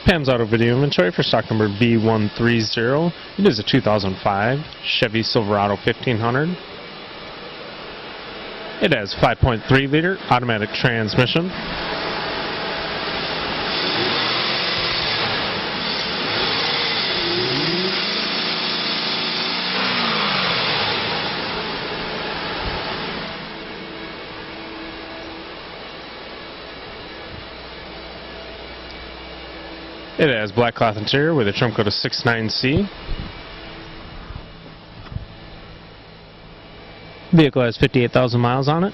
Pam's Auto Video Inventory for stock number V0130. It is a 2005 Chevy Silverado 1500. It has 5.3 liter automatic transmission. It has black cloth interior with a trim code of 69C. Vehicle has 58,000 miles on it.